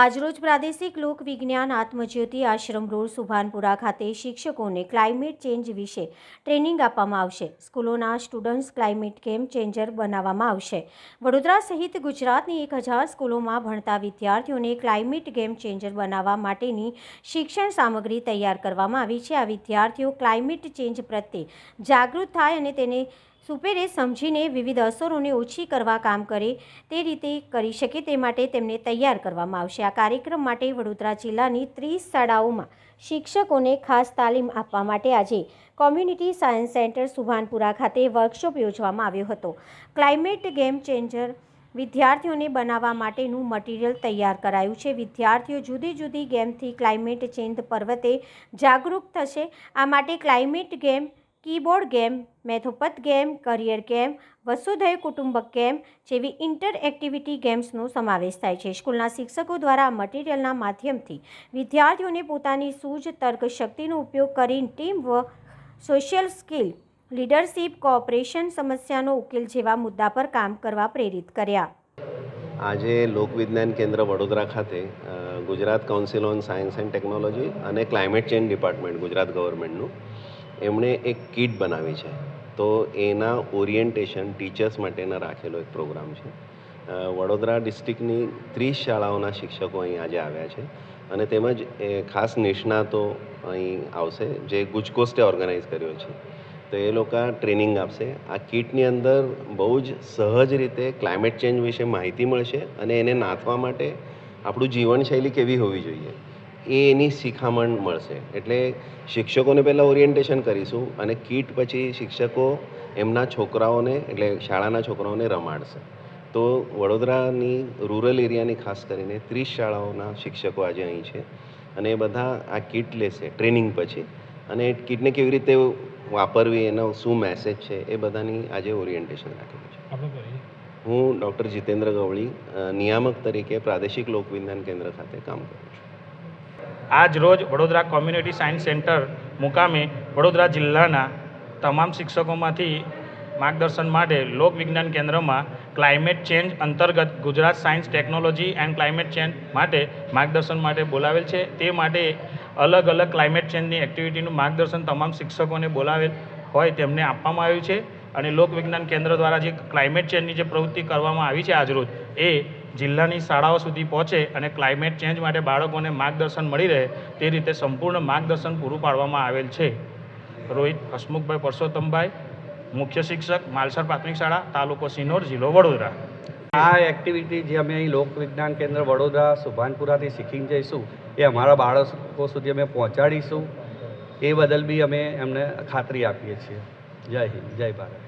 આજરોજ પ્રાદેશિક લોક વિજ્ઞાન આત્મજ્યોતિ આશ્રમ રોડ સુભાનપુરા ખાતે શિક્ષકોને ક્લાઇમેટ ચેન્જ વિશે ટ્રેનિંગ આપવામાં આવશે। સ્કૂલોના સ્ટુડન્ટ્સ ક્લાઇમેટ ગેમ ચેન્જર બનાવવામાં આવશે। વડોદરા સહિત ગુજરાતની 1000 સ્કૂલોમાં ભણતા વિદ્યાર્થીઓને ક્લાઇમેટ ગેમ ચેન્જર બનાવવા માટેની શિક્ષણ સામગ્રી તૈયાર કરવામાં આવી છે। આ વિદ્યાર્થીઓ ક્લાઇમેટ ચેન્જ પ્રત્યે જાગૃત થાય અને તેને સુપેરે સમજીને વિવિધ અસરોને ઓછી કરવા કામ કરે તે રીતે કરી શકે તે માટે તેમને તૈયાર કરવામાં આવશે। આ કાર્યક્રમ માટે વડોદરા જિલ્લાની 30 શાળાઓમાં શિક્ષકોને ખાસ તાલીમ આપવા માટે આજે કોમ્યુનિટી સાયન્સ સેન્ટર સુભાનપુરા ખાતે વર્કશોપ યોજવામાં આવ્યો હતો। ક્લાઇમેટ ગેમ ચેન્જર વિદ્યાર્થીઓને બનાવવા માટેનું મટીરિયલ તૈયાર કરાયું છે। વિદ્યાર્થીઓ જુદી જુદી ગેમથી ક્લાઇમેટ ચેન્જ પર્વતે જાગૃત થશે। આ માટે ક્લાઇમેટ ગેમ, કીબોર્ડ ગેમ, મેથોપથ ગેમ, કરિયર ગેમ, વસુધૈવ કુટુંબક ગેમ જેવી ઇન્ટરએક્ટિવિટી ગેમ્સનો સમાવેશ થાય છે। સ્કૂલના શિક્ષકો દ્વારા આ મટીરિયલના માધ્યમથી વિદ્યાર્થીઓને પોતાની સૂઝ તર્ક શક્તિનો ઉપયોગ કરી team work, social skill, leadership, cooperation, સમસ્યાનો ઉકેલ જેવા મુદ્દા પર કામ કરવા પ્રેરિત કર્યા। આજે લોકવિજ્ઞાન કેન્દ્ર વડોદરા ખાતે Gujarat council on science and technology અને ક્લાઇમેટ ચેન્જ ડિપાર્ટમેન્ટ ગુજરાત ગવર્મેન્ટનું એમણે એક કિટ બનાવી છે। તો એના ઓરિએન્ટેશન ટીચર્સ માટેના રાખેલો એક પ્રોગ્રામ છે। વડોદરા ડિસ્ટ્રિક્ટની 30 શાળાઓના શિક્ષકો અહીં આજે આવ્યા છે અને તેમજ ખાસ નિષ્ણાતો અહીં આવશે જે ગુજકોસ્ટે ઓર્ગેનાઇઝ કર્યો છે। તો એ લોકો ટ્રેનિંગ આપશે। આ કિટની અંદર બહુ જ સહજ રીતે ક્લાઇમેટ ચેન્જ વિશે માહિતી મળશે અને એને નાથવા માટે આપણું જીવનશૈલી કેવી હોવી જોઈએ એની શિખામણ મળશે। એટલે શિક્ષકોને પહેલાં ઓરિએન્ટેશન કરીશું અને કીટ પછી શિક્ષકો એમના છોકરાઓને એટલે શાળાના છોકરાઓને રમાડશે। તો વડોદરાની રૂરલ એરિયાની ખાસ કરીને 30 શાળાઓના શિક્ષકો આજે અહીં છે અને એ બધા આ કીટ લેશે ટ્રેનિંગ પછી અને એ કીટને કેવી રીતે વાપરવી, એનો શું મેસેજ છે એ બધાની આજે ઓરિએન્ટેશન રાખેલું છે। હું ડૉક્ટર જીતેન્દ્ર ગવળી નિયામક તરીકે પ્રાદેશિક લોકવિજ્ઞાન કેન્દ્ર ખાતે કામ કરું છું। આજ રોજ વડોદરા કોમ્યુનિટી સાયન્સ સેન્ટર મુકામે વડોદરા જિલ્લાના તમામ શિક્ષકોમાંથી માર્ગદર્શન માટે લોક વિજ્ઞાન કેન્દ્રમાં ક્લાઇમેટ ચેન્જ અંતર્ગત Gujarat science technology and climate change માટે માર્ગદર્શન માટે બોલાવેલ છે। તે માટે અલગ અલગ ક્લાઇમેટ ચેન્જની એક્ટિવિટીનું માર્ગદર્શન તમામ શિક્ષકોને બોલાવેલ હોય તેમને આપવામાં આવ્યું છે અને લોક વિજ્ઞાન કેન્દ્ર દ્વારા જે ક્લાઇમેટ ચેન્જની જે પ્રવૃત્તિ કરવામાં આવી છે આજરોજ એ જિલ્લાની શાળાઓ સુધી પહોંચે અને ક્લાઇમેટ ચેન્જ માટે બાળકોને માર્ગદર્શન મળી રહે તે રીતે સંપૂર્ણ માર્ગદર્શન પૂરું પાડવામાં આવેલ છે। રોહિત હસમુખભાઈ પરસોત્તમભાઈ, મુખ્ય શિક્ષક, માલસર પ્રાથમિક શાળા, તાલુકો સિનોર, જિલ્લો વડોદરા। આ એક્ટિવિટી જે અમે અહીં લોક વિજ્ઞાન કેન્દ્ર વડોદરા સુભાનપુરાથી શીખીને જઈશું એ અમારા બાળકો સુધી અમે પહોંચાડીશું। એ બદલ બી અમે એમને ખાતરી આપીએ છીએ। જય હિન્દ, જય ભારત।